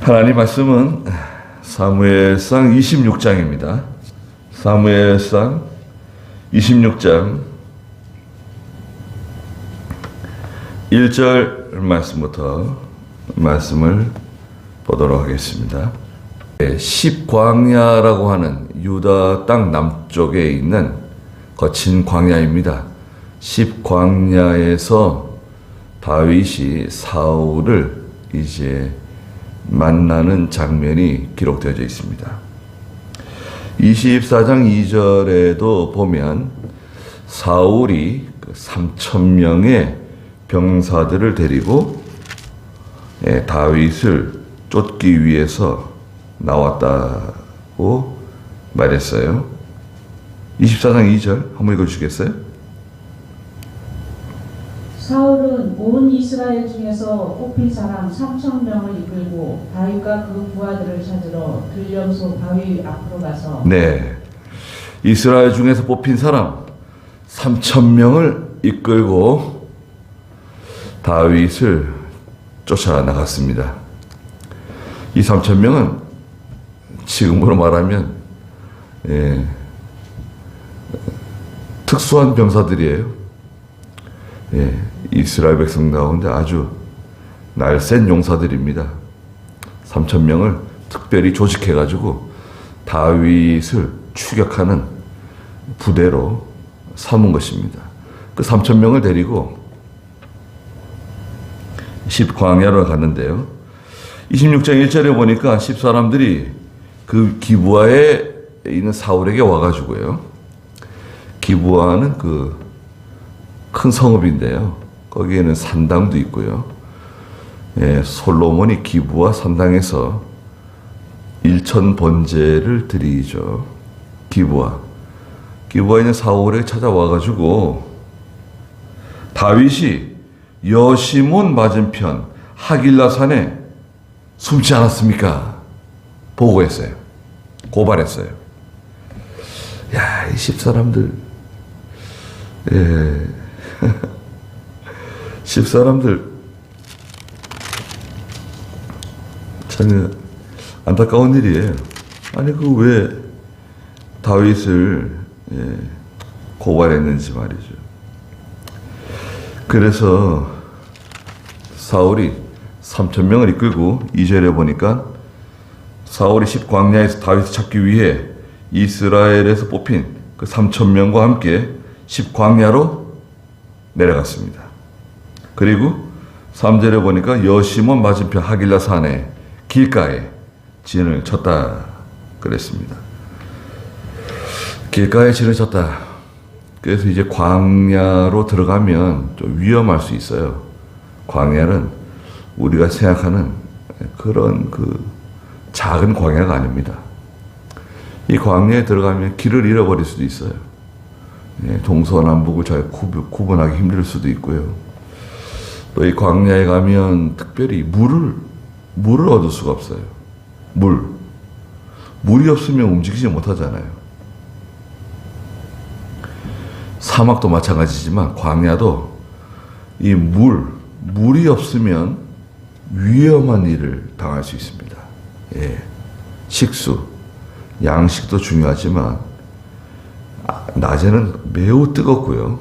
하나님 말씀은 사무엘상 26장입니다. 사무엘상 26장 1절 말씀부터 말씀을 보도록 하겠습니다. 십광야라고 하는 유다 땅 남쪽에 있는 거친 광야입니다. 십광야에서 다윗이 사울을 이제 만나는 장면이 기록되어져 있습니다. 24장 2절에도 보면 사울이 3,000명의 병사들을 데리고 다윗을 쫓기 위해서 나왔다고 말했어요. 24장 2절 한번 읽어주시겠어요? 사울은 온 이스라엘 중에서 뽑힌 사람 3,000명을 이끌고 다윗과 그 부하들을 찾으러 들령소 바위 앞으로 가서 이스라엘 중에서 뽑힌 사람 3,000명을 이끌고 다윗을 쫓아나갔습니다. 이 3,000명은 지금으로 말하면 특수한 병사들이에요. 이스라엘 백성 가운데 아주 날쌘 용사들입니다. 3,000명을 특별히 조직해가지고 다윗을 추격하는 부대로 삼은 것입니다. 그 3,000명을 데리고 십광야로 갔는데요. 26장 1절에 보니까 십사람들이 그 기브아에 있는 사울에게 와가지고요. 기브아는 그 큰 성읍인데요. 거기에는 산당도 있고요. 솔로몬이 기브아 산당에서 일천 번제를 드리죠. 기브아에 있는 사울에 찾아와가지고 다윗이 여시몬 맞은편 하길라산에 숨지 않았습니까? 보고했어요. 고발했어요. 야, 이 십사람들, 십사람들 참 안타까운 일이에요. 아니 그 왜 다윗을 고발했는지 말이죠. 그래서 사울이 3,000명을 이끌고 2절에 보니까 사울이 십광야에서 다윗을 찾기 위해 이스라엘에서 뽑힌 그 3,000명과 함께 십광야로 내려갔습니다. 그리고 3절에 보니까 여시몬 맞은편 하길라 산에 길가에 진을 쳤다 그랬습니다. 길가에 진을 쳤다. 그래서 이제 광야로 들어가면 좀 위험할 수 있어요. 광야는 우리가 생각하는 그런 그 작은 광야가 아닙니다. 이 광야에 들어가면 길을 잃어버릴 수도 있어요. 동서남북을 잘 구분하기 힘들 수도 있고요. 또 이 광야에 가면 특별히 물을 얻을 수가 없어요. 물이 없으면 움직이지 못하잖아요. 사막도 마찬가지지만 광야도 이 물이 없으면 위험한 일을 당할 수 있습니다. 식수, 양식도 중요하지만 낮에는 매우 뜨겁고요.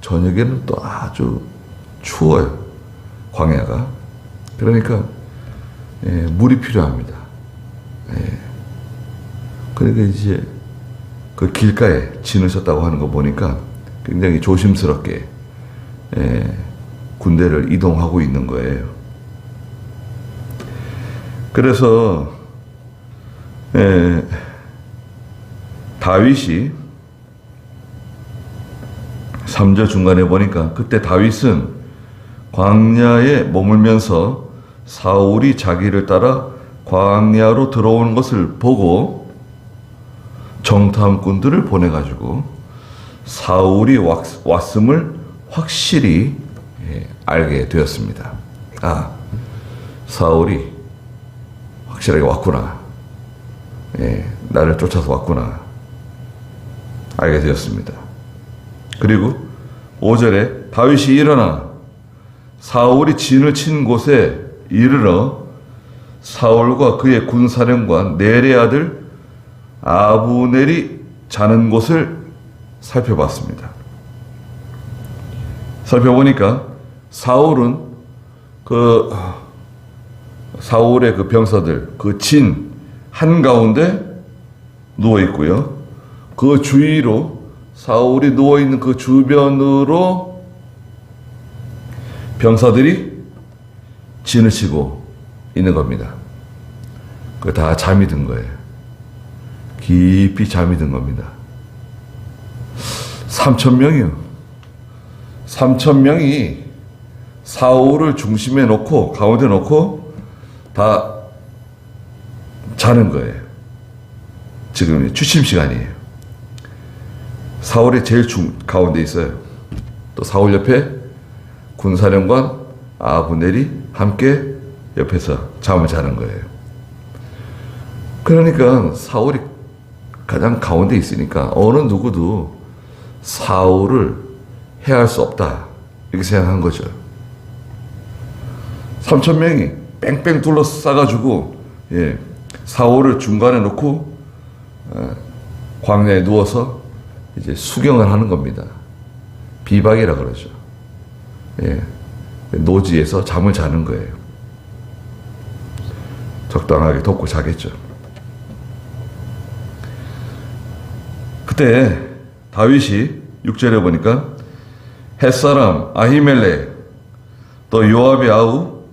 저녁에는 또 아주 추워요. 광야가. 그러니까 물이 필요합니다. 그러니까 이제 그 길가에 진을 쳤다고 하는 거 보니까 굉장히 조심스럽게 군대를 이동하고 있는 거예요. 그래서 다윗이 3절 중간에 보니까 그때 다윗은 광야에 머물면서 사울이 자기를 따라 광야로 들어오는 것을 보고 정탐꾼들을 보내가지고 사울이 왔음을 확실히 알게 되었습니다. 아, 사울이 확실하게 왔구나. 나를 쫓아서 왔구나. 알게 되었습니다. 그리고 5절에 다윗이 일어나 사울이 진을 친 곳에 이르러 사울과 그의 군사령관 넬의 아들 아브넬이 자는 곳을 살펴봤습니다. 살펴보니까 사울의 그 병사들, 그 진 한가운데 누워 있고요. 그 주위로 사울이 누워 있는 그 주변으로 병사들이 진을 치고 있는 겁니다. 그 다 잠이 든 거예요. 깊이 잠이 든 겁니다. 3,000명이요. 3,000명이 사울을 중심에 놓고, 가운데 놓고 다 자는 거예요. 지금 취침 시간이에요. 사울이 제일 가운데 있어요. 또 사울 옆에 군사령관 아브넬이 함께 옆에서 잠을 자는 거예요. 그러니까 사울이 가장 가운데 있으니까 어느 누구도 사울을 해할 수 없다, 이렇게 생각한 거죠. 3,000명이 뺑뺑 둘러싸가지고 사울을 중간에 놓고 광야에 누워서 이제 수경을 하는 겁니다. 비박이라 그러죠. 노지에서 잠을 자는 거예요. 적당하게 덮고 자겠죠. 그때 다윗이 6절에 보니까 햇사람 아히멜렉, 또 요압의 아우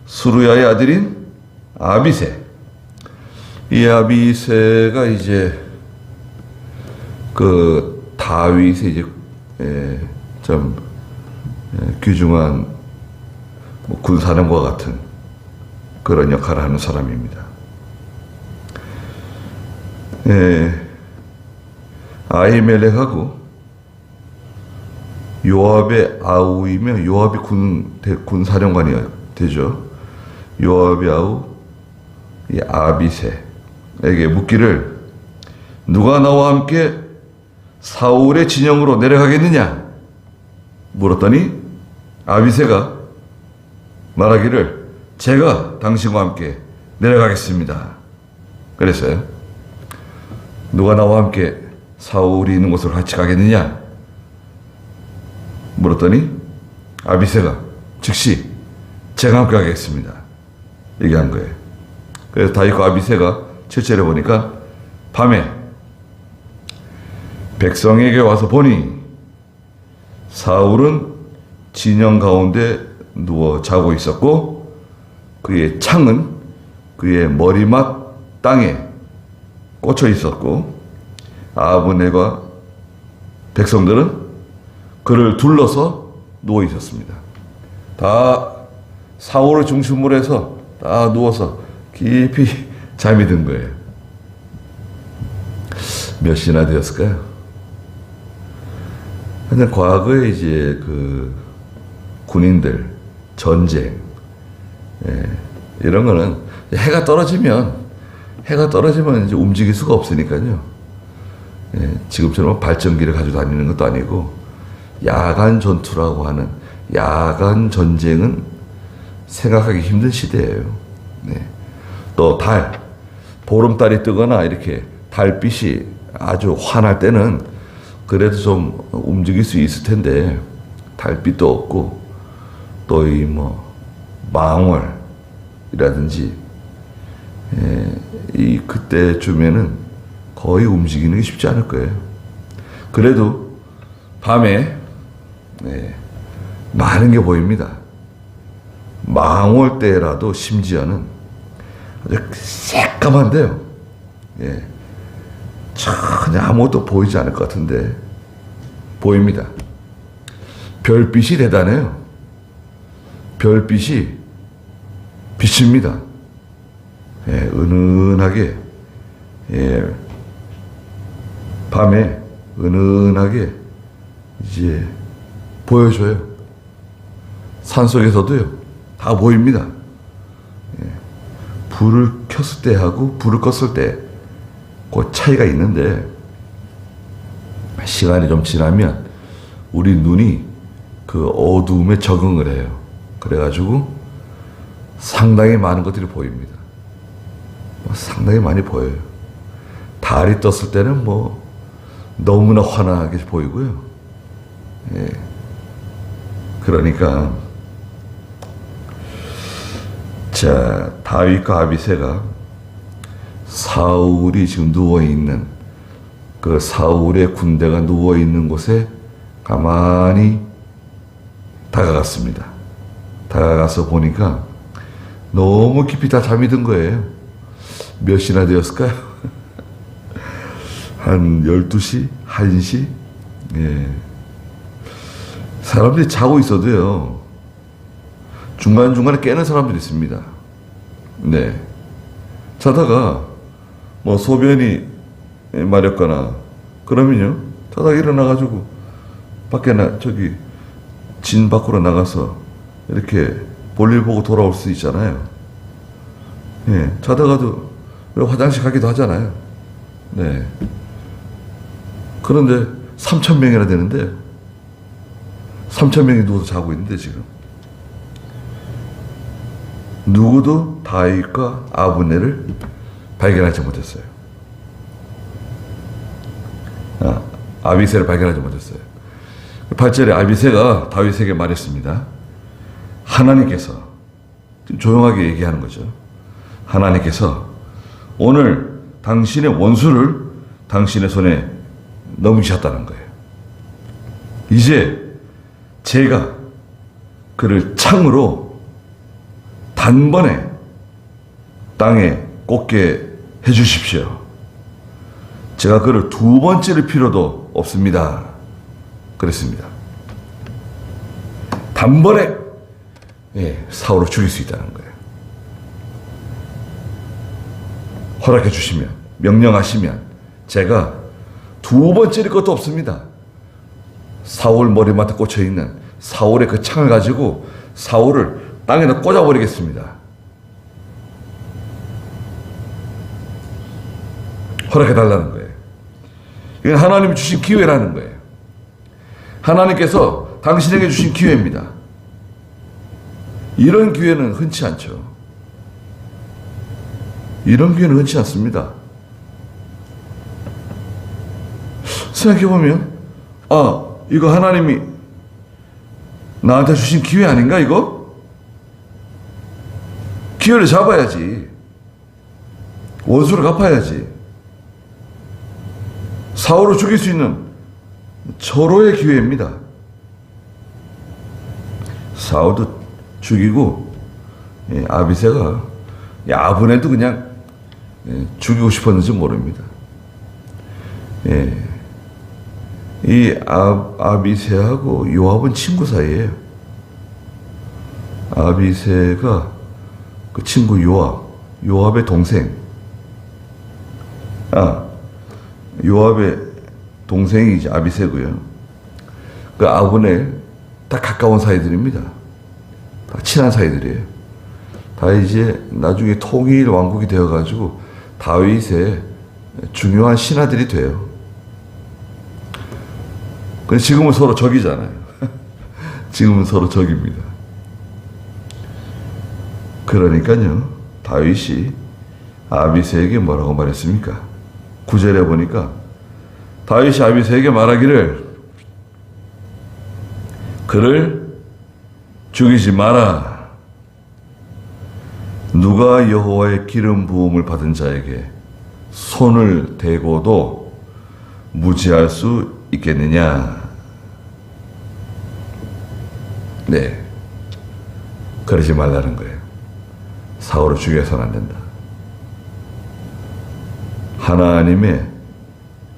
수루야의 아들인 아비새. 이 아비새가 이제 그 다윗의 이제 좀 귀중한 군사령과 같은 그런 역할을 하는 사람입니다. 아히멜렉하고 요압의 아우이며, 요압이 군사령관이 되죠. 요압의 아우 이 아비새에게 묻기를, 누가 나와 함께 사울의 진영으로 내려가겠느냐 물었더니 아비새가 말하기를, 제가 당신과 함께 내려가겠습니다. 그랬어요. 누가 나와 함께 사울이 있는 곳으로 같이 가겠느냐 물었더니 아비새가 즉시 제가 함께 가겠습니다, 얘기한 거예요. 그래서 다윗과 아비새가 7절에 보니까 밤에 백성에게 와서 보니 사울은 진영 가운데 누워 자고 있었고, 그의 창은 그의 머리맡 땅에 꽂혀 있었고, 아브넬과 백성들은 그를 둘러서 누워 있었습니다. 다 사울을 중심으로 해서 다 누워서 깊이 잠이 든 거예요. 몇 시나 되었을까요? 근데 과거에 이제 그 군인들, 전쟁, 이런 거는 해가 떨어지면 이제 움직일 수가 없으니까요. 지금처럼 발전기를 가지고 다니는 것도 아니고, 야간 전투라고 하는 야간 전쟁은 생각하기 힘든 시대예요. 또 보름달이 뜨거나 이렇게 달빛이 아주 환할 때는 그래도 좀 움직일 수 있을 텐데, 달빛도 없고 또 이 망월이라든지 이 그때쯤에는 거의 움직이는 게 쉽지 않을 거예요. 그래도 밤에 많은 게 보입니다. 망월 때라도 심지어는 아주 새까만데요. 전혀 아무것도 보이지 않을 것 같은데 보입니다. 별빛이 대단해요. 별빛이 비칩니다. 은은하게, 밤에 은은하게 이제 보여줘요. 산속에서도요, 다 보입니다. 불을 켰을 때하고 불을 껐을 때 그 차이가 있는데, 시간이 좀 지나면 우리 눈이 그 어두움에 적응을 해요. 그래가지고 상당히 많은 것들이 보입니다. 상당히 많이 보여요. 달이 떴을 때는 뭐 너무나 환하게 보이고요. 예. 그러니까 자, 다윗과 아비새가 사울이 지금 누워있는 그 사울의 군대가 누워있는 곳에 가만히 다가갔습니다. 다가가서 보니까 너무 깊이 다 잠이 든 거예요. 몇 시나 되었을까요? 한 12시? 1시? 예. 사람들이 자고 있어도요, 중간중간에 깨는 사람들이 있습니다. 네. 자다가, 뭐, 소변이 마렵거나, 그러면요, 자다가 일어나가지고, 진 밖으로 나가서, 이렇게 볼일 보고 돌아올 수 있잖아요. 예. 자다가도 화장실 가기도 하잖아요. 네. 그런데 3,000명이나 되는데, 3,000명이 누워서 자고 있는데, 지금. 누구도 다윗과 아브넬을 발견하지 못했어요. 아비새를 발견하지 못했어요. 8절에 아비새가 다윗에게 말했습니다. 하나님께서, 조용하게 얘기하는 거죠. 하나님께서 오늘 당신의 원수를 당신의 손에 넘기셨다는 거예요. 이제 제가 그를 창으로 단번에 땅에 꽂게 해주십시오. 제가 그를 두 번 찌를 필요도 없습니다. 그랬습니다. 단번에 사울을 죽일 수 있다는 거예요. 허락해 주시면, 명령하시면 제가 두 번 찌를 것도 없습니다. 사울 머리맡에 꽂혀 있는 사울의 그 창을 가지고 사울을 땅에다 꽂아버리겠습니다. 허락해달라는 거예요. 이건 하나님이 주신 기회라는 거예요. 하나님께서 당신에게 주신 기회입니다. 이런 기회는 흔치 않죠. 이런 기회는 흔치 않습니다. 생각해보면, 이거 하나님이 나한테 주신 기회 아닌가, 이거? 기회를 잡아야지. 원수를 갚아야지. 사울을 죽일 수 있는 절호의 기회입니다. 사울도 죽이고, 아비새가, 아브넬도 그냥 죽이고 싶었는지 모릅니다. 이 아비새하고 요압은 친구 사이예요. 아비새가 그 친구 요압의 동생. 요압의 동생이 이제 아비새고요. 그 아브넬 다 가까운 사이들입니다. 다 친한 사이들이에요. 다 이제 나중에 통일 왕국이 되어가지고 다윗의 중요한 신하들이 돼요. 근데 지금은 서로 적이잖아요. 지금은 서로 적입니다. 그러니까요, 다윗이 아비새에게 뭐라고 말했습니까? 9절에 보니까 다윗이 아비새에게 말하기를 그를 죽이지 마라. 누가 여호와의 기름 부음을 받은 자에게 손을 대고도 무지할 수 있겠느냐? 네, 그러지 말라는 거예요. 사울을 죽여서는 안 된다. 하나님의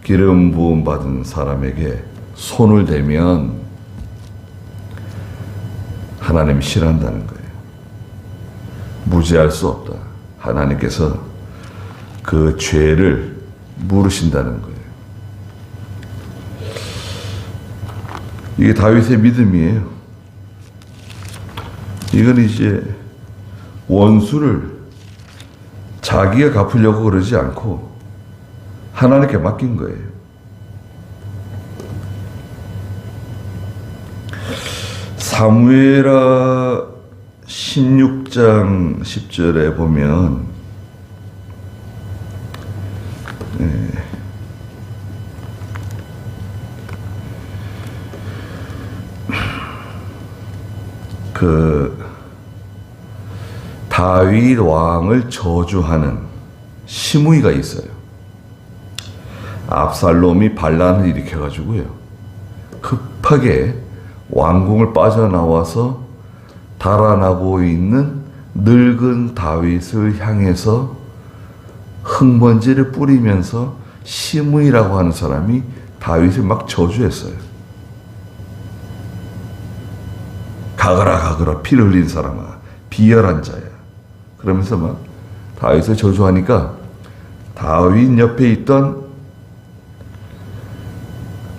기름 부음 받은 사람에게 손을 대면 하나님이 싫어한다는 거예요. 무지할 수 없다. 하나님께서 그 죄를 물으신다는 거예요. 이게 다윗의 믿음이에요. 이건 이제 원수를 자기가 갚으려고 그러지 않고 하나님께 맡긴 거예요. 사무엘하 16장 10절에 보면 다윗 왕을 저주하는 시므이가 있어요. 압살롬이 반란을 일으켜가지고요, 급하게 왕궁을 빠져나와서 달아나고 있는 늙은 다윗을 향해서 흙먼지를 뿌리면서 시므이라고 하는 사람이 다윗을 막 저주했어요. 가거라 가거라, 피를 흘린 사람아, 비열한 자야. 그러면서 막 다윗을 저주하니까 다윗 옆에 있던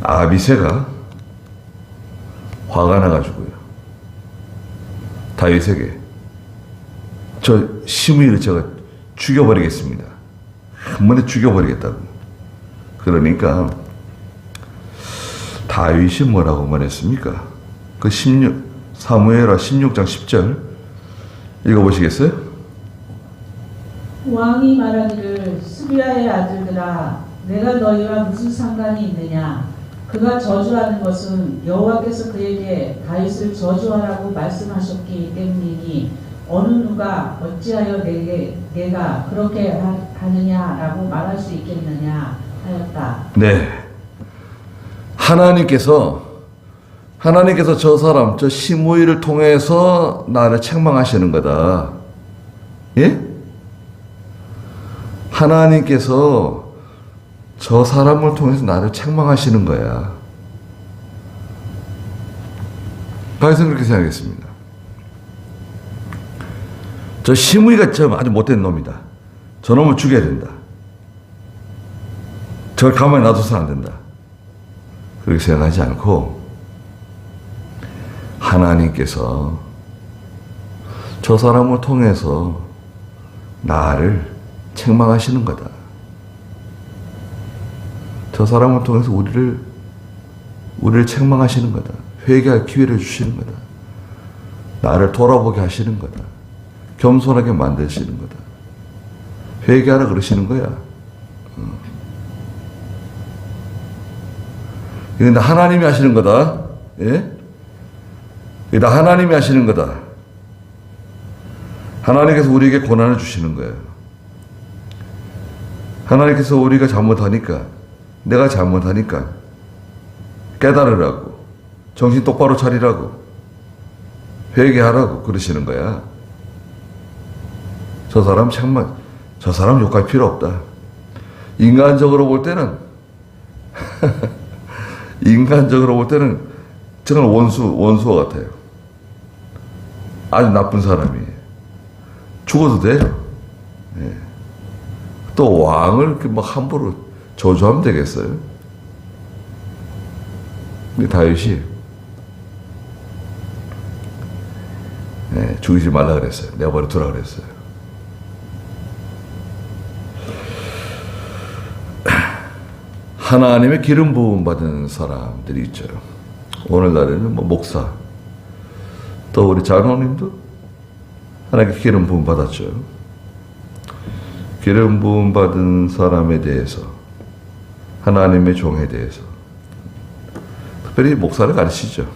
아비새가 화가 나가지고요, 다윗에게 저 시므이를 제가 죽여버리겠습니다, 한 번에 죽여버리겠다고. 그러니까 다윗이 뭐라고 말했습니까? 그 사무엘하 16장 10절 읽어보시겠어요? 왕이 말하기를 스비야의 아들들아, 내가 너희와 무슨 상관이 있느냐? 그가 저주하는 것은 여호와께서 그에게 다윗을 저주하라고 말씀하셨기 때문이니 어느 누가 어찌하여 내가 그렇게 하느냐라고 말할 수 있겠느냐 하였다. 네, 하나님께서 저 사람, 저 시므이를 통해서 나를 책망하시는 거다. 예? 하나님께서 저 사람을 통해서 나를 책망하시는 거야. 다윗은 그렇게 생각했습니다. 저 시므이가 참 아주 못된 놈이다. 저 놈을 죽여야 된다. 저걸 가만히 놔둬서는 안 된다. 그렇게 생각하지 않고 하나님께서 저 사람을 통해서 나를 책망하시는 거다. 저 사람을 통해서 우리를 책망하시는 거다. 회개할 기회를 주시는 거다. 나를 돌아보게 하시는 거다. 겸손하게 만드시는 거다. 회개하라 그러시는 거야. 이건 하나님이 하시는 거다. 예? 이건 하나님이 하시는 거다. 하나님께서 우리에게 고난을 주시는 거예요. 하나님께서 우리가 잘못하니까, 내가 잘못하니까 깨달으라고, 정신 똑바로 차리라고, 회개하라고 그러시는 거야. 저 사람 욕할 필요 없다. 인간적으로 볼 때는 저는 원수와 같아요. 아주 나쁜 사람이에요. 죽어도 돼요. 예. 또 왕을 이렇게 막 함부로 저주하면 되겠어요? 근데 다윗이 죽이지 말라 그랬어요. 내버려 두라 그랬어요. 하나님의 기름 부음 받은 사람들이 있죠. 오늘날에는 뭐 목사, 또 우리 장로님도 하나님께 기름 부음 받았죠. 기름 부음 받은 사람에 대해서, 하나님의 종에 대해서 특별히 목사를 가르치죠.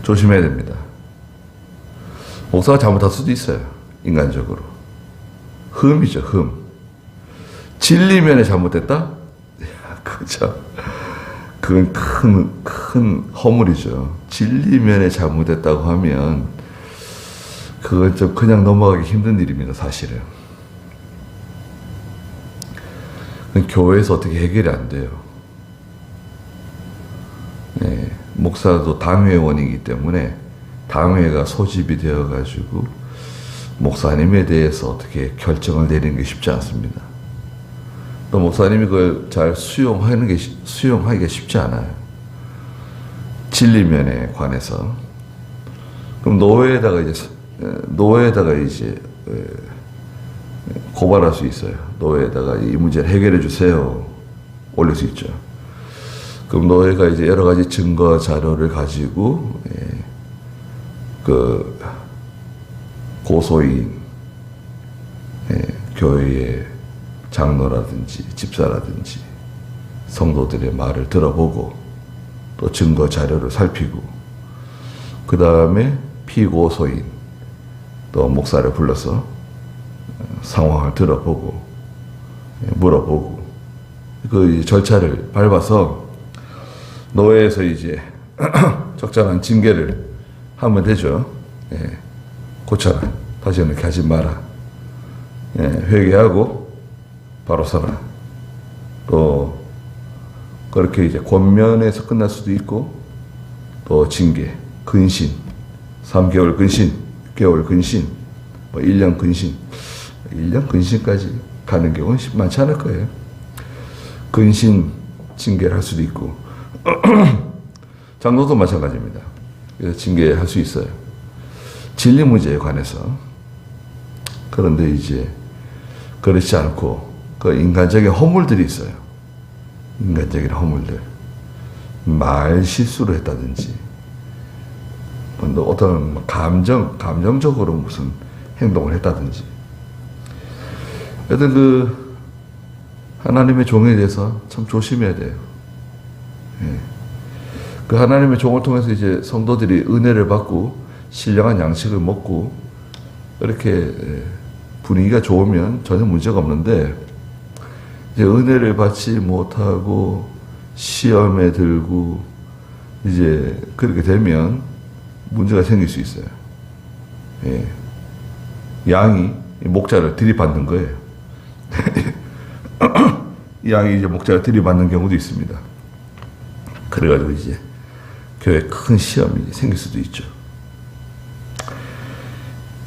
조심해야 됩니다. 목사가 잘못할 수도 있어요. 인간적으로. 흠이죠, 흠. 진리면에 잘못됐다? 그죠? 그건 큰 허물이죠. 진리면에 잘못됐다고 하면 그건 좀 그냥 넘어가기 힘든 일입니다, 사실은. 그건 교회에서 어떻게 해결이 안 돼요. 네, 목사도 당회원이기 때문에 당회가 소집이 되어가지고 목사님에 대해서 어떻게 결정을 내리는 게 쉽지 않습니다. 또 목사님이 그걸 잘 수용하기가 쉽지 않아요. 진리면에 관해서. 그럼 노회에다가 이제 고발할 수 있어요. 노회에다가 이 문제를 해결해 주세요. 올릴 수 있죠. 그럼 노회가 이제 여러 가지 증거 자료를 가지고 그 그 고소인, 교회의 장로라든지 집사라든지 성도들의 말을 들어보고 또 증거 자료를 살피고 그 다음에 피고소인 또 목사를 불러서 상황을 들어보고 물어보고 그 절차를 밟아서 노회에서 이제 적절한 징계를 하면 되죠. 고쳐라. 다시는 이렇게 하지 마라. 회개하고 바로 서라. 또 그렇게 이제 권면에서 끝날 수도 있고 또 징계, 근신, 3개월 근신, 6개월 근신, 뭐 1년 근신, 1년 근신까지 가는 경우는 많지 않을 거예요. 근신 징계를 할 수도 있고 장로도 마찬가지입니다. 그래서 징계할 수 있어요. 진리 문제에 관해서. 그런데 이제 그렇지 않고 그 인간적인 허물들이 있어요. 인간적인 허물들. 말 실수를 했다든지 어떤 감정적으로 무슨 행동을 했다든지 여튼 그 하나님의 종에 대해서 참 조심해야 돼요. 그 하나님의 종을 통해서 이제 성도들이 은혜를 받고 신령한 양식을 먹고 이렇게 분위기가 좋으면 전혀 문제가 없는데 이제 은혜를 받지 못하고 시험에 들고 이제 그렇게 되면 문제가 생길 수 있어요. 양이 목자를 들이받는 거예요. 양이 이제 목자를 들이받는 경우도 있습니다. 그래가지고 이제 교회에 큰 시험이 생길 수도 있죠.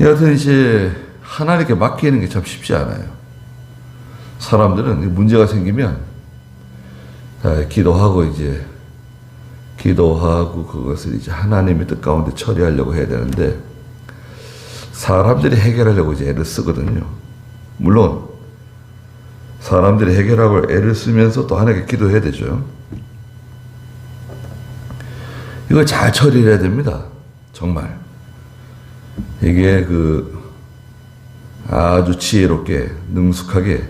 여하튼 이제 하나님께 맡기는 게 참 쉽지 않아요. 사람들은 문제가 생기면 기도하고 그것을 이제 하나님의 뜻 가운데 처리하려고 해야 되는데 사람들이 해결하려고 이제 애를 쓰거든요. 물론 사람들이 해결하고 애를 쓰면서 또 하나님께 기도해야 되죠. 이걸 잘 처리해야 됩니다. 정말. 이게 아주 지혜롭게 능숙하게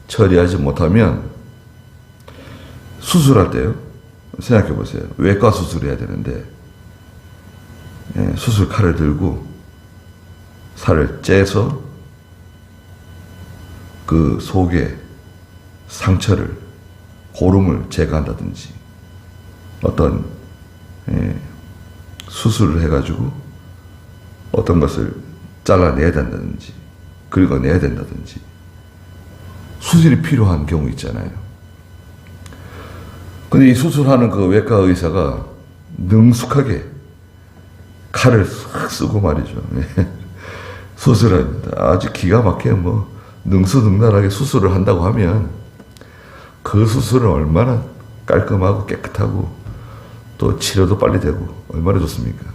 처리하지 못하면 수술할 때요. 생각해 보세요. 외과 수술해야 되는데 수술 칼을 들고 살을 째서 그 속에 상처를 고름을 제거한다든지 어떤 수술을 해가지고 어떤 것을 잘라내야 된다든지 긁어내야 된다든지 수술이 필요한 경우 있잖아요. 근데 이 수술하는 그 외과 의사가 능숙하게 칼을 싹 쓰고 말이죠. 수술합니다. 아주 기가 막히게 능수능란하게 수술을 한다고 하면 그 수술은 얼마나 깔끔하고 깨끗하고 또 치료도 빨리 되고 얼마나 좋습니까?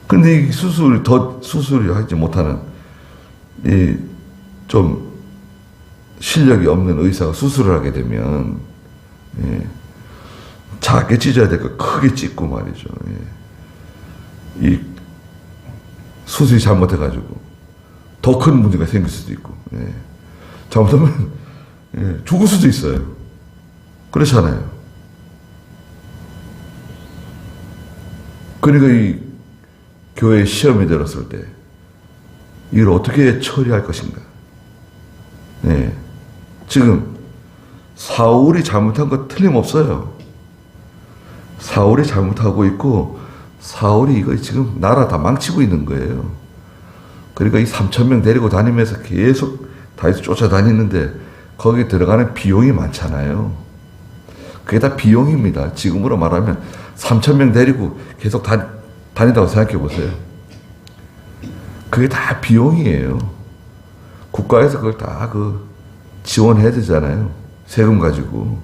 근데 이 수술이 하지 못하는 좀 실력이 없는 의사가 수술을 하게 되면 작게 찢어야 될 거 크게 찢고 말이죠. 이 수술이 잘못해가지고 더 큰 문제가 생길 수도 있고 잘못하면 죽을 수도 있어요. 그렇잖아요. 그러니까 이 교회에 시험이 들었을 때 이걸 어떻게 처리할 것인가. 지금 사울이 잘못한 거 틀림없어요. 사울이 잘못하고 있고 사울이 이거 지금 나라 다 망치고 있는 거예요. 그러니까 이 3,000명 데리고 다니면서 계속 다윗을 쫓아다니는데 거기에 들어가는 비용이 많잖아요. 그게 다 비용입니다. 지금으로 말하면 3,000명 데리고 계속 다닌다고 생각해 보세요. 그게 다 비용이에요. 국가에서 그걸 다 지원해야 되잖아요. 세금 가지고.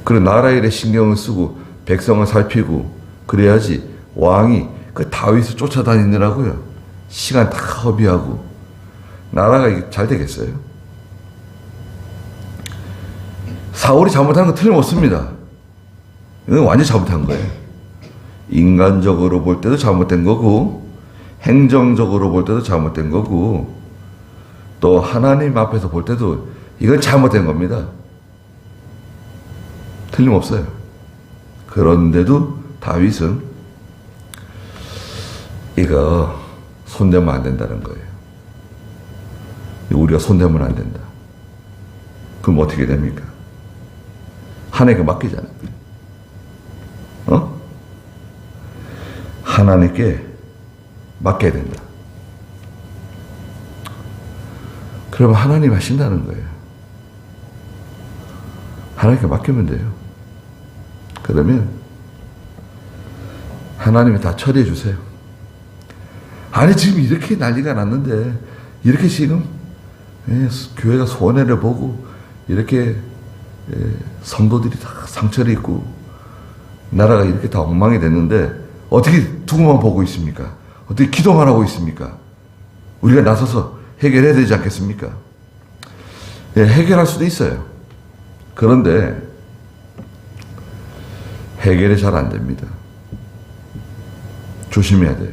그리고 나라 일에 신경을 쓰고 백성을 살피고 그래야지 왕이 그 다윗을 쫓아다니느라고요. 시간 다 허비하고 나라가 잘 되겠어요? 사울이 잘못한 건 틀림없습니다. 이건 완전히 잘못한 거예요. 인간적으로 볼 때도 잘못된 거고 행정적으로 볼 때도 잘못된 거고 또 하나님 앞에서 볼 때도 이건 잘못된 겁니다. 틀림없어요. 그런데도 다윗은 이거 손대면 안 된다는 거예요. 우리가 손대면 안 된다. 그럼 어떻게 됩니까? 하나님께 맡기잖아요. 하나님께 맡겨야 된다. 그러면 하나님 하신다는 거예요. 하나님께 맡기면 돼요. 그러면 하나님이 다 처리해 주세요. 아니 지금 이렇게 난리가 났는데 이렇게 지금 교회가 손해를 보고 이렇게 성도들이 다 상처를 입고 나라가 이렇게 다 엉망이 됐는데 어떻게 두고만 보고 있습니까? 어떻게 기도만 하고 있습니까? 우리가 나서서 해결해야 되지 않겠습니까? 해결할 수도 있어요. 그런데 해결이 잘 안 됩니다. 조심해야 돼요.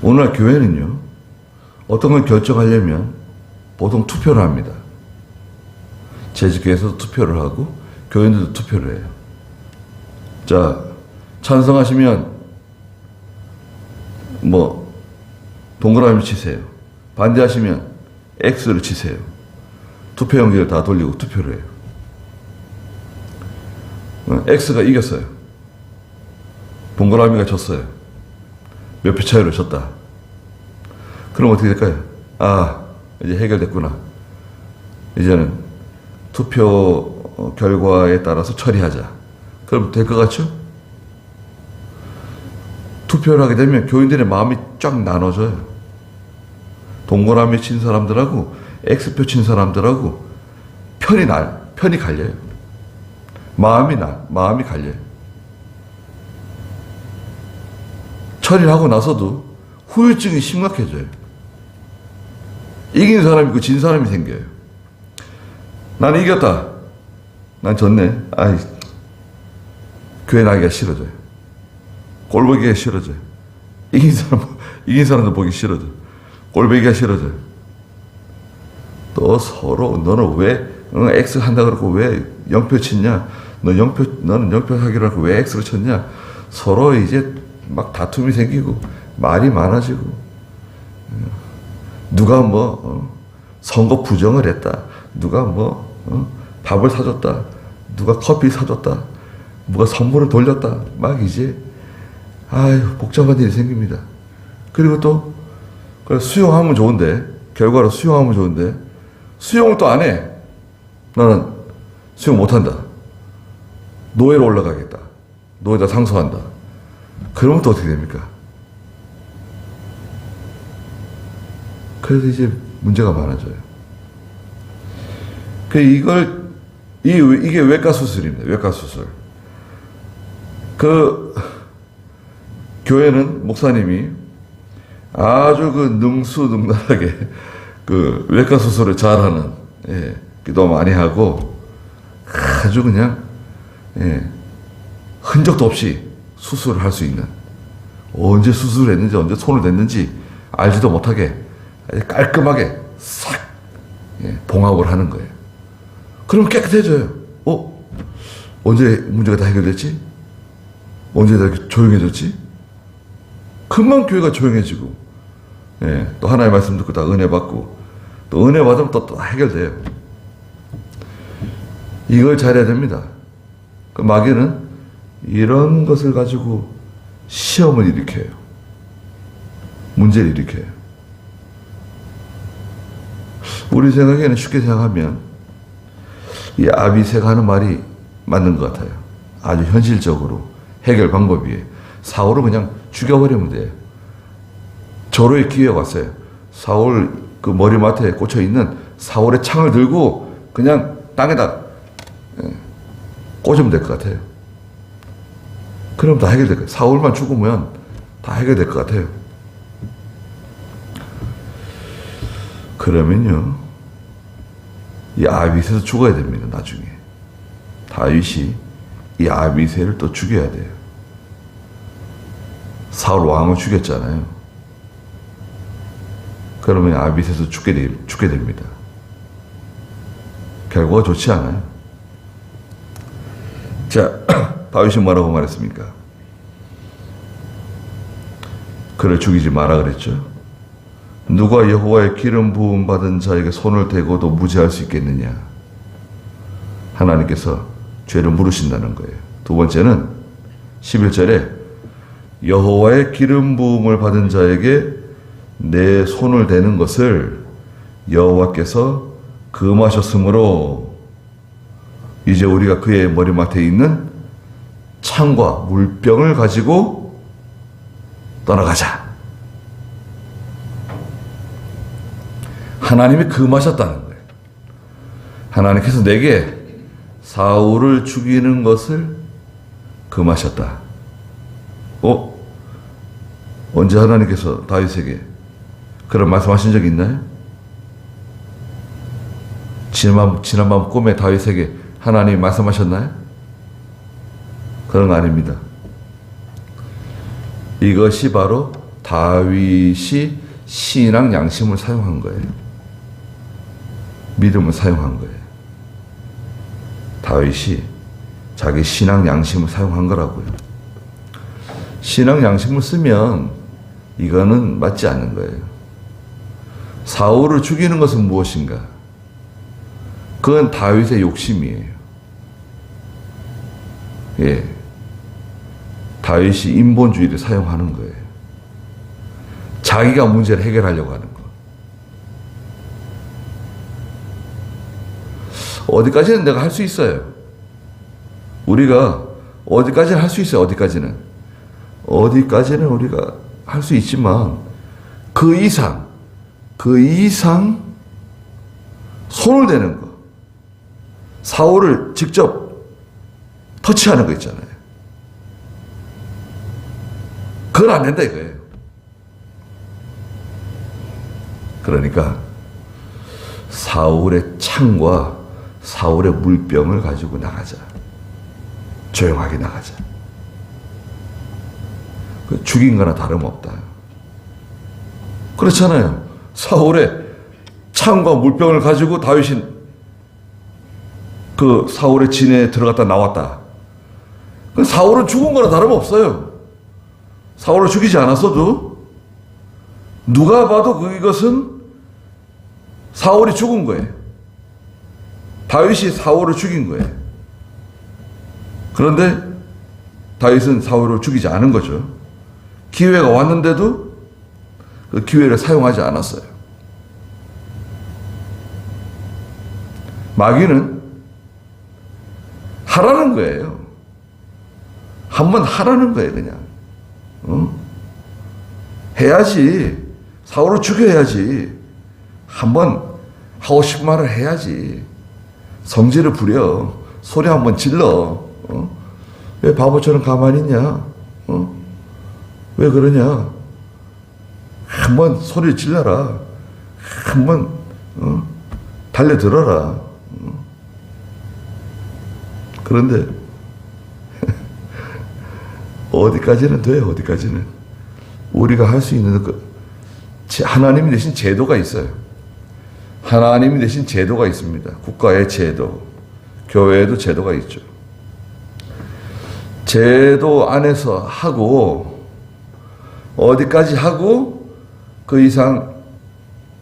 오늘날 교회는요, 어떤 걸 결정하려면 보통 투표를 합니다. 재직교에서도 투표를 하고 교인들도 투표를 해요. 자, 찬성하시면 동그라미 치세요. 반대하시면 X를 치세요. 투표 연기를 다 돌리고 투표를 해요. X가 이겼어요. 동그라미가 졌어요. 몇 표 차이로 졌다. 그럼 어떻게 될까요? 아, 이제 해결됐구나. 이제는 투표 결과에 따라서 처리하자. 그럼 될 것 같죠? 투표를 하게 되면 교인들의 마음이 쫙 나눠져요. 동그라미 친 사람들하고 X표 친 사람들하고 편이 갈려요. 마음이 갈려요. 처리를 하고 나서도 후유증이 심각해져요. 이긴 사람이 있고 진 사람이 생겨요. 나는 이겼다. 난 졌네. 아이, 교회 나기가 싫어져요. 꼴보기가 싫어져요. 이긴 사람도 보기 싫어져. 꼴보기가 싫어져요. 또 서로 너는 왜 X 한다 그러고 왜 0표 치냐? 너는 0표 하기로 하고 왜 X를 쳤냐? 서로 이제 막 다툼이 생기고 말이 많아지고 누가 선거 부정을 했다. 누가 밥을 사줬다. 누가 커피 사줬다. 누가 선물을 돌렸다. 막 이제 복잡한 일이 생깁니다. 그리고 또 수용하면 좋은데 결과로 수용하면 좋은데 수용을 또 안 해. 나는 수용 못한다. 노예로 올라가겠다. 노예다 상소한다. 그러면 또 어떻게 됩니까? 그래서 이제 문제가 많아져요. 이게 외과 수술입니다. 외과 수술. 교회는 목사님이 아주 능수능란하게 외과 수술을 잘하는, 기도 많이 하고 아주 그냥, 흔적도 없이 수술을 할 수 있는, 언제 수술을 했는지 언제 손을 댔는지 알지도 못하게 깔끔하게 싹 봉합을 하는 거예요. 그럼 깨끗해져요. 언제 문제가 다 해결됐지? 언제 다 조용해졌지? 금방 교회가 조용해지고, 또 하나의 말씀 듣고 다 은혜 받고, 또 은혜 받으면 또 해결돼요. 이걸 잘해야 됩니다. 마귀는 이런 것을 가지고 시험을 일으켜요. 문제를 일으켜요. 우리 생각에는 쉽게 생각하면 이 아비새가 하는 말이 맞는 것 같아요. 아주 현실적으로 해결 방법이에요. 사울을 그냥 죽여버리면 돼요. 절호의 기회가 왔어요. 사울 머리맡에 꽂혀있는 사울의 창을 들고 그냥 땅에다 꽂으면 될 것 같아요. 그럼 다 해결될 거예요. 사울만 죽으면 다 해결될 것 같아요. 그러면요, 이 아윗에서 죽어야 됩니다. 나중에 다윗이 이 아비새를 또 죽여야 돼요. 사울 왕을 죽였잖아요. 그러면 아비새도 죽게 됩니다. 결과가 좋지 않아요. 자, 다윗이 뭐라고 말했습니까? 그를 죽이지 마라 그랬죠. 누가 여호와의 기름 부음 받은 자에게 손을 대고도 무죄할 수 있겠느냐? 하나님께서 죄를 물으신다는 거예요. 두 번째는 11절에 여호와의 기름 부음을 받은 자에게 내 손을 대는 것을 여호와께서 금하셨으므로 이제 우리가 그의 머리맡에 있는 창과 물병을 가지고 떠나가자. 하나님이 금하셨다는 거예요. 하나님께서 내게 사울을 죽이는 것을 금하셨다. 언제 하나님께서 다윗에게 그런 말씀하신 적이 있나요? 지난밤 꿈에 다윗에게 하나님이 말씀하셨나요? 그런 거 아닙니다. 이것이 바로 다윗이 신앙 양심을 사용한 거예요. 믿음을 사용한 거예요. 다윗이 자기 신앙 양심을 사용한 거라고요. 신앙 양심을 쓰면 이거는 맞지 않는 거예요. 사울을 죽이는 것은 무엇인가? 그건 다윗의 욕심이에요. 예. 다윗이 인본주의를 사용하는 거예요. 자기가 문제를 해결하려고 하는 거. 어디까지는 내가 할 수 있어요. 우리가 어디까지는 할 수 있어요. 어디까지는 우리가 할 수 있지만 그 이상 손을 대는 거, 사울을 직접 터치하는 거 있잖아요. 그건 안 된다 이거예요. 그러니까 사울의 창과 사울의 물병을 가지고 나가자. 조용하게 나가자. 죽인 거나 다름없다. 그렇잖아요. 사울의 창과 물병을 가지고 다윗이 그 사울의 진에 들어갔다 나왔다. 사울은 죽은 거나 다름없어요. 사울을 죽이지 않았어도 누가 봐도 이것은 사울이 죽은 거예요. 다윗이 사울을 죽인 거예요. 그런데 다윗은 사울을 죽이지 않은 거죠. 기회가 왔는데도 그 기회를 사용하지 않았어요. 마귀는 하라는 거예요. 한번 하라는 거예요, 그냥. 해야지. 사울을 죽여야지. 한번 하고 싶은 말을 해야지. 성질을 부려. 소리 한번 질러. 왜 바보처럼 가만히 있냐? 왜 그러냐? 한번 소리를 질러라. 한번 달려들어라. 그런데 어디까지는 돼요? 어디까지는 우리가 할 수 있는 하나님이 내신 제도가 있어요. 하나님이 내신 제도가 있습니다. 국가의 제도, 교회에도 제도가 있죠. 제도 안에서 하고 어디까지 하고 그 이상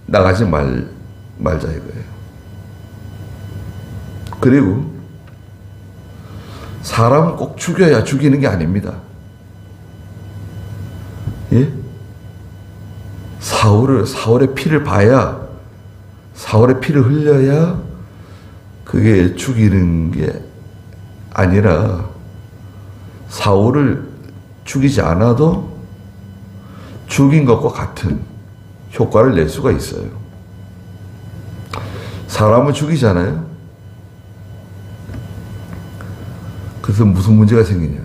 나가지 말자 이거예요. 그리고 사람 꼭 죽여야 죽이는 게 아닙니다. 예? 사울의 피를 봐야, 사울의 피를 흘려야 그게 죽이는 게 아니라 사울을 죽이지 않아도 죽인 것과 같은 효과를 낼 수가 있어요. 사람을 죽이잖아요. 그래서 무슨 문제가 생기냐?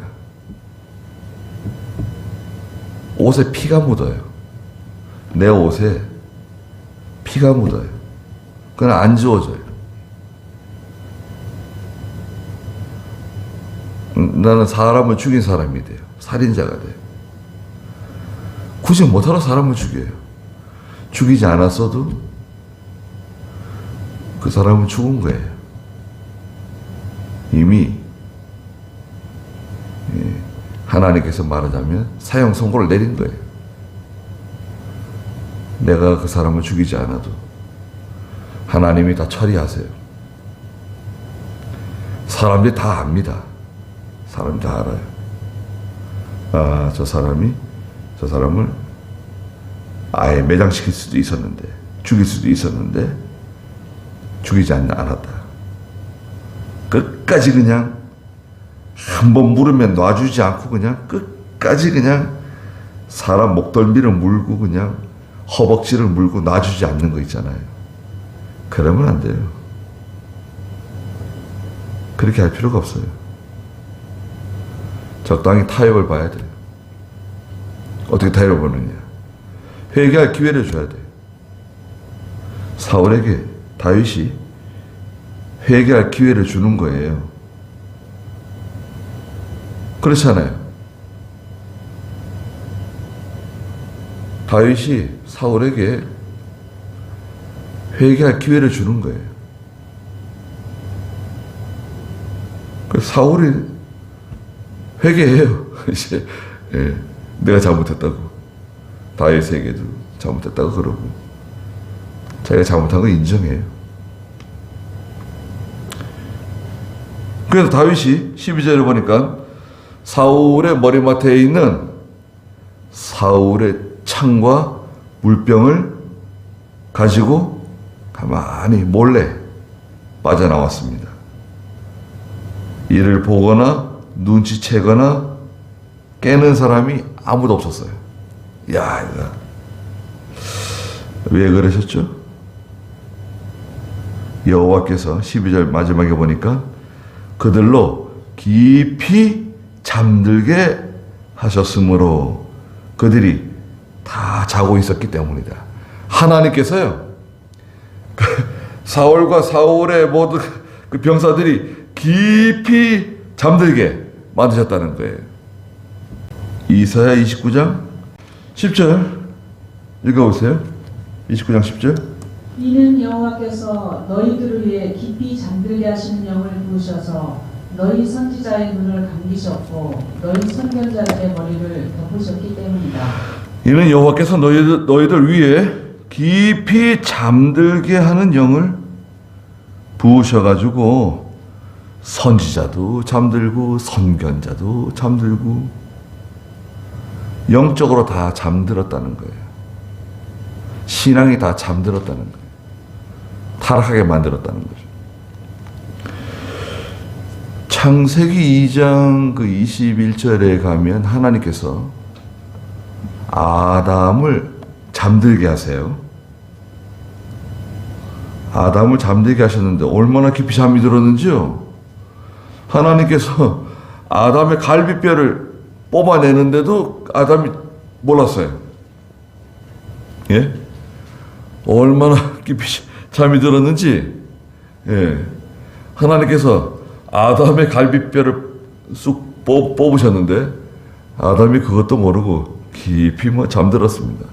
옷에 피가 묻어요. 내 옷에 피가 묻어요. 그건 안 지워져요. 나는 사람을 죽인 사람이 돼요. 살인자가 돼요. 굳이 못하러 사람을 죽여요. 죽이지 않았어도 그 사람은 죽은 거예요. 이미 하나님께서 말하자면 사형 선고를 내린 거예요. 내가 그 사람을 죽이지 않아도 하나님이 다 처리하세요. 사람들이 다 압니다. 사람이 다 알아요. 아, 저 사람을 아예 매장시킬 수도 있었는데, 죽일 수도 있었는데 죽이지 않았다. 끝까지 그냥 한번 물으면 놔주지 않고 그냥 끝까지 그냥 사람 목덜미를 물고 그냥 허벅지를 물고 놔주지 않는 거 있잖아요. 그러면 안 돼요. 그렇게 할 필요가 없어요. 적당히 타협을 봐야 돼요. 어떻게 타협을 보느냐. 회개할 기회를 줘야 돼요. 사울에게 다윗이 회개할 기회를 주는 거예요. 그렇잖아요. 다윗이 사울에게 회개할 기회를 주는 거예요. 그래서 사울이 회개해요. 이제 내가 잘못했다고. 다윗에게도 잘못했다고 그러고 자기가 잘못한 거 인정해요. 그래서 다윗이 12절에 보니까 사울의 머리맡에 있는 사울의 창과 물병을 가지고 가만히 몰래 빠져나왔습니다. 이를 보거나 눈치채거나 깨는 사람이 아무도 없었어요. 야, 이거 왜 그러셨죠? 여호와께서 12절 마지막에 보니까 그들로 깊이 잠들게 하셨으므로 그들이 다 자고 있었기 때문이다. 하나님께서요, 사울과 사울의 모든 그 병사들이 깊이 잠들게 만드셨다는 거예요. 이사야 29장 10절 읽어보세요. 29장 10절. 이는 여호와께서 너희들을 위해 깊이 잠들게 하시는 영을 부으셔서 너희 선지자의 눈을 감기셨고 너희 선견자들의 머리를 덮으셨기 때문이다. 이는 여호와께서 너희들 위해 깊이 잠들게 하는 영을 부으셔가지고 선지자도 잠들고 선견자도 잠들고 영적으로 다 잠들었다는 거예요. 신앙이 다 잠들었다는 거예요. 타락하게 만들었다는 거죠. 창세기 2장 그 21절에 가면 하나님께서 아담을 잠들게 하세요. 아담을 잠들게 하셨는데 얼마나 깊이 잠이 들었는지요. 하나님께서 아담의 갈비뼈를 뽑아내는데도 아담이 몰랐어요. 예? 얼마나 깊이 잠이 들었는지. 예. 하나님께서 아담의 갈비뼈를 쑥 뽑으셨는데 아담이 그것도 모르고 깊이 잠들었습니다.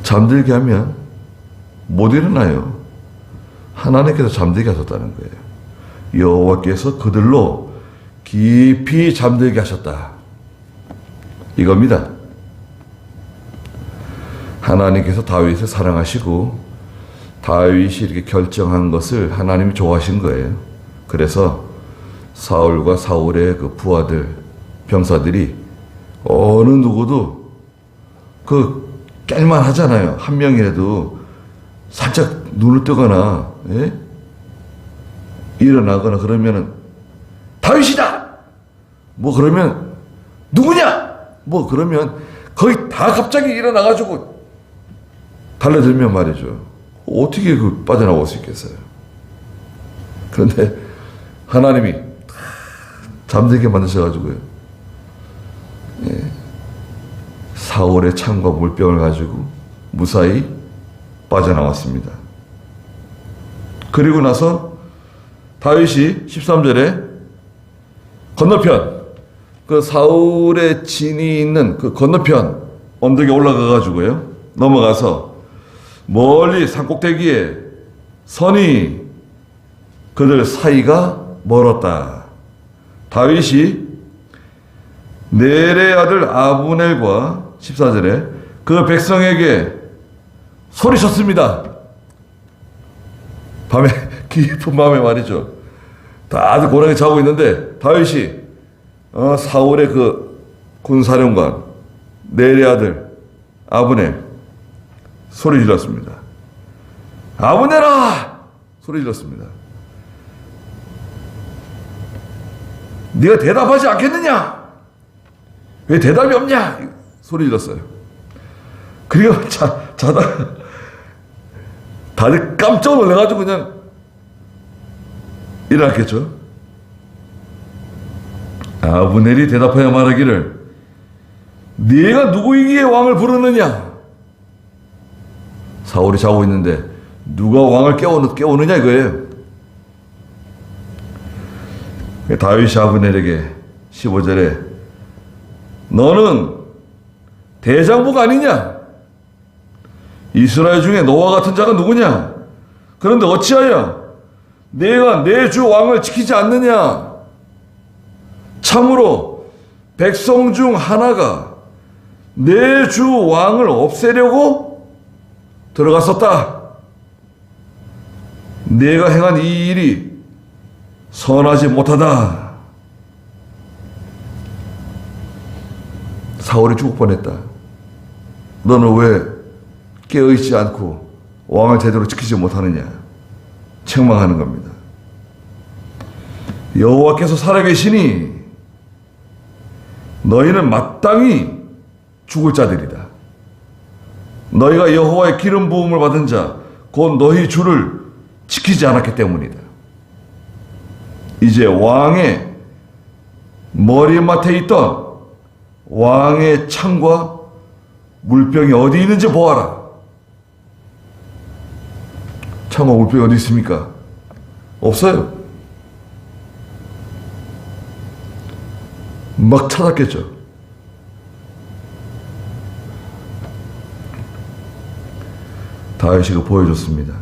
잠들게 하면 못 일어나요. 하나님께서 잠들게 하셨다는 거예요. 여호와께서 그들로 깊이 잠들게 하셨다. 이겁니다. 하나님께서 다윗을 사랑하시고 다윗이 이렇게 결정한 것을 하나님이 좋아하신 거예요. 그래서 사울과 사울의 그 부하들, 병사들이 어느 누구도 그 깰만 하잖아요. 한 명이라도 살짝 눈을 뜨거나 일어나거나 그러면은 다윗이다! 뭐 그러면 누구냐? 뭐 그러면 거의 다 갑자기 일어나가지고 달려들면 말이죠. 어떻게 그 빠져나올 수 있겠어요? 그런데 하나님이 잠들게 만드셔가지고요. 사울의 창과 물병을 가지고 무사히 빠져나왔습니다. 그리고 나서 다윗이 13절에 건너편, 그 사울의 진이 있는 그 건너편 언덕에 올라가 가지고요, 넘어가서 멀리 산꼭대기에 선이 그들 사이가 멀었다. 다윗이 넬의 아들 아브넬과 14절에 그 백성에게 소리쳤습니다. 밤에, 깊은 밤에 말이죠. 다들 고랑에 자고 있는데 다윗이 사울의 그 군사령관 넬의 아들 아브넬 소리 질렀습니다. 아브넬아! 소리 질렀습니다. 네가 대답하지 않겠느냐? 왜 대답이 없냐? 소리 질렀어요. 그리고 자다가 다들 깜짝 놀라가지고 그냥 일어났겠죠. 아브넬이 대답하여 말하기를 네가 누구이기에 왕을 부르느냐? 사울이 자고 있는데 누가 왕을 깨우느냐 이거예요. 다윗이 아브넬에게 15절에 너는 대장부가 아니냐? 이스라엘 중에 너와 같은 자가 누구냐? 그런데 어찌하여 내가 내 주 왕을 지키지 않느냐? 참으로 백성 중 하나가 내 주 왕을 없애려고 들어갔었다. 내가 행한 이 일이 선하지 못하다. 사울이 죽을 뻔했다. 너는 왜 깨어있지 않고 왕을 제대로 지키지 못하느냐? 책망하는 겁니다. 여호와께서 살아계시니 너희는 마땅히 죽을 자들이다. 너희가 여호와의 기름 부음을 받은 자 곧 너희 주를 지키지 않았기 때문이다. 이제 왕의 머리맡에 있던 왕의 창과 물병이 어디 있는지 보아라. 창과 물병이 어디 있습니까? 없어요. 막 찾았겠죠. 다윗이 보여줬습니다.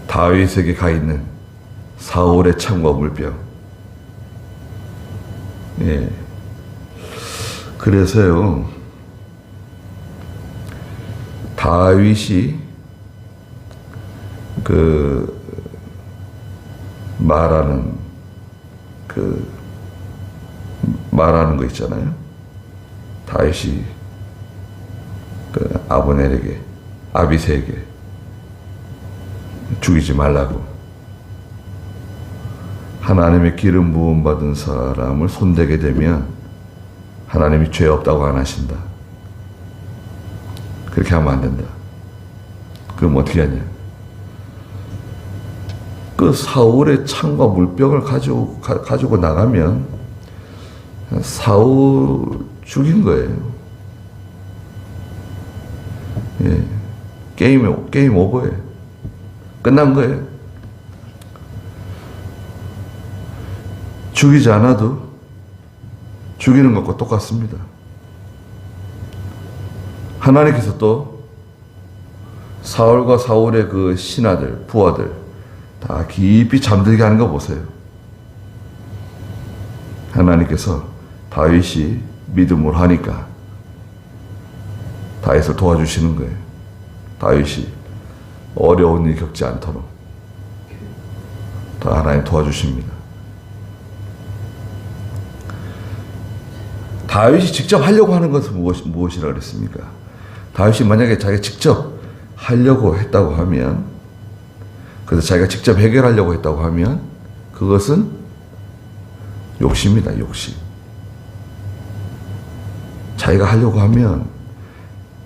다윗에게 가 있는 사울의 창과 물병. 예. 그래서요, 다윗이 말하는 거 있잖아요. 다윗이 아브넬에게, 아비새에게 죽이지 말라고. 하나님의 기름 부음 받은 사람을 손대게 되면 하나님이 죄 없다고 안 하신다. 그렇게 하면 안 된다. 그럼 어떻게 하냐? 그 사울의 창과 물병을 가지고 나가면 사울 죽인 거예요. 예. 게임 오버예요. 끝난 거예요. 죽이지 않아도 죽이는 것과 똑같습니다. 하나님께서 또 사울과 사울의 그 신하들, 부하들 다 깊이 잠들게 하는 거 보세요. 하나님께서 다윗이 믿음으로 하니까 다윗을 도와주시는 거예요. 다윗이 어려운 일 겪지 않도록 다 하나님 도와주십니다. 다윗이 직접 하려고 하는 것은 무엇이라 그랬습니까? 다윗이 만약에 자기가 직접 하려고 했다고 하면, 그래서 자기가 직접 해결하려고 했다고 하면 그것은 욕심이다, 욕심. 자기가 하려고 하면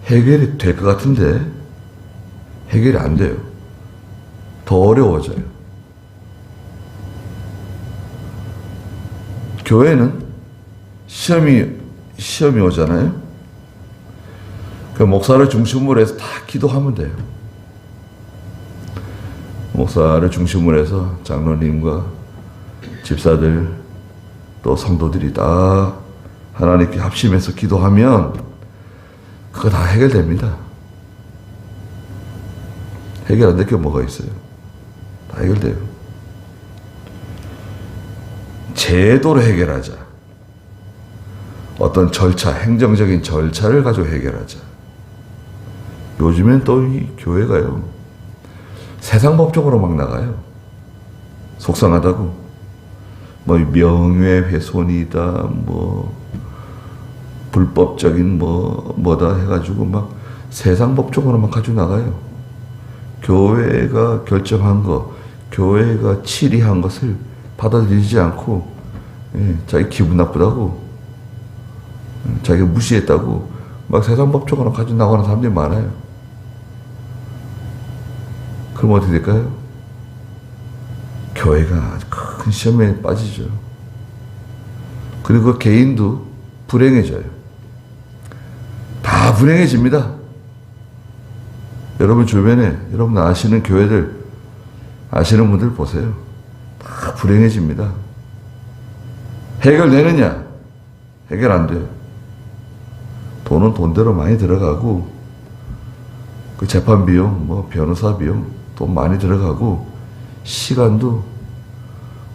해결이 될 것 같은데 해결이 안 돼요. 더 어려워져요. 교회는 시험이 오잖아요. 그 목사를 중심으로 해서 다 기도하면 돼요. 목사를 중심으로 해서 장로님과 집사들 또 성도들이 다 하나님께 합심해서 기도하면 그거 다 해결됩니다. 해결 안 될 게 뭐가 있어요? 다 해결돼요. 제도로 해결하자. 어떤 절차, 행정적인 절차를 가지고 해결하자. 요즘엔 또 이 교회가요, 세상 법적으로 막 나가요. 속상하다고. 뭐 명예훼손이다, 뭐 불법적인 뭐다 해가지고 막 세상 법적으로 막 가지고 나가요. 교회가 결정한 거, 교회가 치리한 것을 받아들이지 않고, 자기 기분 나쁘다고, 자기가 무시했다고 막 세상 법적으로 가지고 나가는 사람들이 많아요. 그럼 어떻게 될까요? 교회가 아주 큰 시험에 빠지죠. 그리고 그 개인도 불행해져요. 다 불행해집니다. 여러분 주변에 여러분 아시는 교회들, 아시는 분들 보세요. 다 불행해집니다. 해결되느냐? 해결 안 돼요. 돈은 돈대로 많이 들어가고, 그 재판 비용, 뭐 변호사 비용 돈 많이 들어가고, 시간도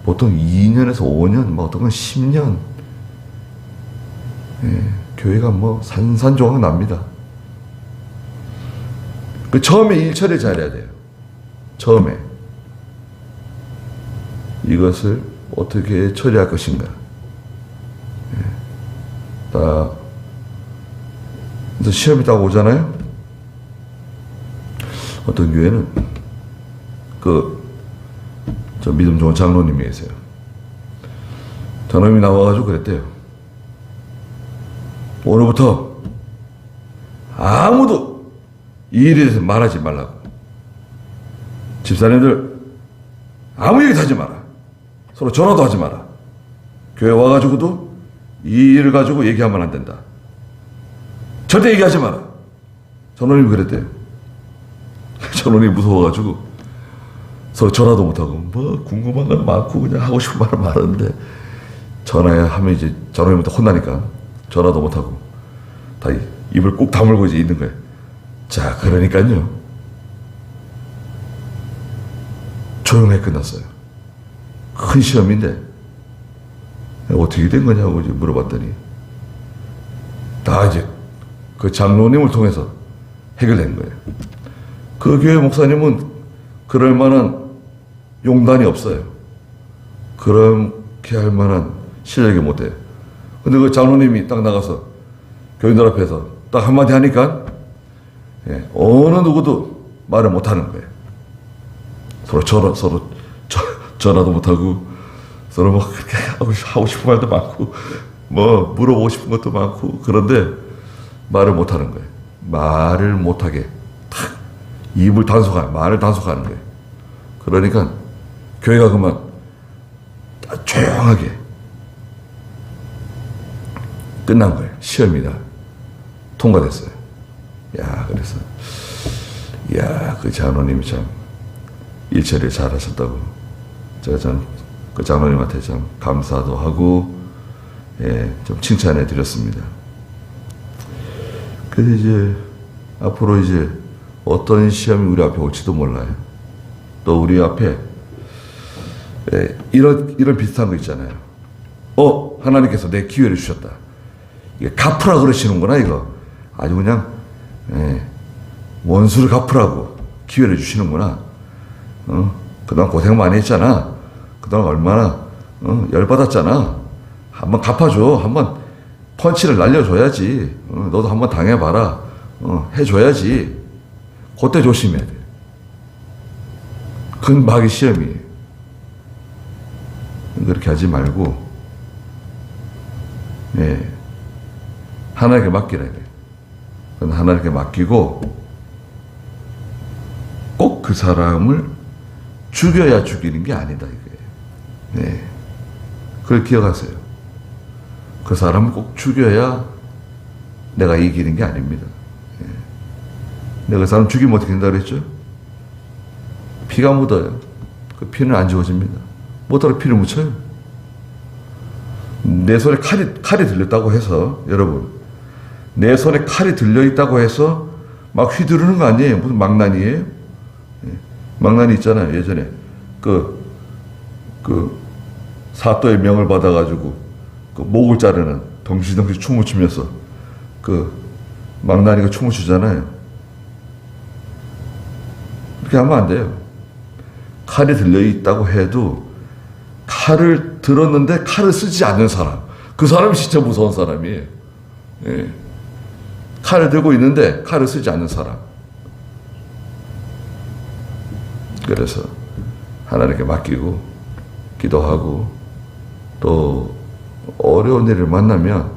보통 2년에서 5년, 뭐 어떤 건 10년. 교회가 뭐 산산조각 납니다. 그 처음에 일 처리 잘해야 돼요. 처음에 이것을 어떻게 처리할 것인가. 다 이제 시험이 딱 오잖아요. 어떤 교회는 저 믿음 좋은 장로님이 계세요. 장로님이 나와가지고 그랬대요. 오늘부터 아무도 이 일에 대해서 말하지 말라고. 집사님들 아무 얘기도 하지 마라. 서로 전화도 하지 마라. 교회 와가지고도 이 일을 가지고 얘기하면 안 된다. 절대 얘기하지 마라. 전원님이 그랬대요. 전원이 무서워가지고 서로 전화도 못하고 뭐 궁금한 건 많고 그냥 하고 싶은 말은 많은데 전화하면 이제 전원님한테 혼나니까 전화도 못하고 다 입을 꾹 다물고 이제 있는 거예요. 자, 그러니까요, 조용하게 끝났어요. 큰 시험인데 어떻게 된 거냐고 이제 물어봤더니 다 이제 그 장로님을 통해서 해결된 거예요. 그 교회 목사님은 그럴 만한 용단이 없어요. 그렇게 할 만한 실력이 못 돼요. 근데 그 장로님이 딱 나가서 교인들 앞에서 딱 한마디 하니까 어느 누구도 말을 못 하는 거예요. 서로 전화도 못 하고 서로 뭐 그렇게 하고 싶은 말도 많고 뭐 물어보고 싶은 것도 많고 그런데 말을 못 하는 거예요. 말을 못 하게 탁 말을 단속하는 거예요. 그러니까 교회가 그만 조용하게 끝난 거예요. 시험이다. 통과됐어요. 그래서 그 장로님이 참 일처리를 잘 하셨다고 제가 그 장로님한테 참 감사도 하고 좀 칭찬해 드렸습니다. 그래서 이제 앞으로 이제 어떤 시험이 우리 앞에 올지도 몰라요. 또 우리 앞에 이런 비슷한 거 있잖아요. 하나님께서 내 기회를 주셨다. 이게 갚으라 그러시는구나. 이거 아주 그냥 원수를 갚으라고 기회를 주시는구나. 그동안 고생 많이 했잖아. 그동안 얼마나 열받았잖아. 한번 갚아줘. 한번 펀치를 날려줘야지. 너도 한번 당해봐라. 해줘야지. 그때 조심해야 돼. 그건 마귀 시험이에요. 그렇게 하지 말고 하나님께 맡기라 그래. 그건 하나님께 맡기고 꼭 그 사람을 죽여야 죽이는 게 아니다 이거예요. 그걸 기억하세요. 그 사람을 꼭 죽여야 내가 이기는 게 아닙니다. 내가 그 사람 죽이면 어떻게 된다 그랬죠? 피가 묻어요. 그 피는 안 지워집니다. 못하러 피를 묻혀요. 내 손에 칼이 들렸다고 해서, 여러분, 내 손에 칼이 들려있다고 해서 막 휘두르는 거 아니에요. 무슨 망나니예요? 망나니 있잖아요. 예전에 그 사또의 명을 받아가지고 그 목을 자르는 덩실덩실 춤을 추면서 그 망나니가 춤을 추잖아요. 그렇게 하면 안 돼요. 칼이 들려있다고 해도 칼을 들었는데 칼을 쓰지 않는 사람, 그 사람이 진짜 무서운 사람이에요. 예. 칼을 들고 있는데 칼을 쓰지 않는 사람. 그래서 하나님께 맡기고 기도하고 또 어려운 일을 만나면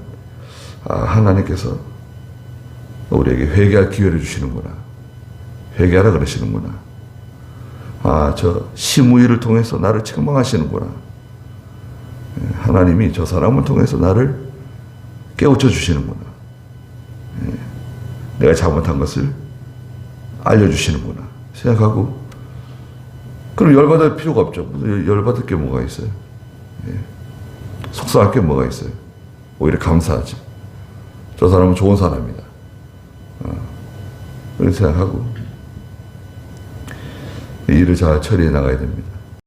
하나님께서 우리에게 회개할 기회를 주시는구나. 회개하라 그러시는구나. 저 시므이를 통해서 나를 책망하시는구나. 하나님이 저 사람을 통해서 나를 깨우쳐 주시는구나. 내가 잘못한 것을 알려주시는구나 생각하고, 그럼 열받을 필요가 없죠. 열받을 게 뭐가 있어요? 속상할 게 뭐가 있어요? 오히려 감사하지. 저 사람은 좋은 사람이다. 그렇게 생각하고 일을 잘 처리해 나가야 됩니다.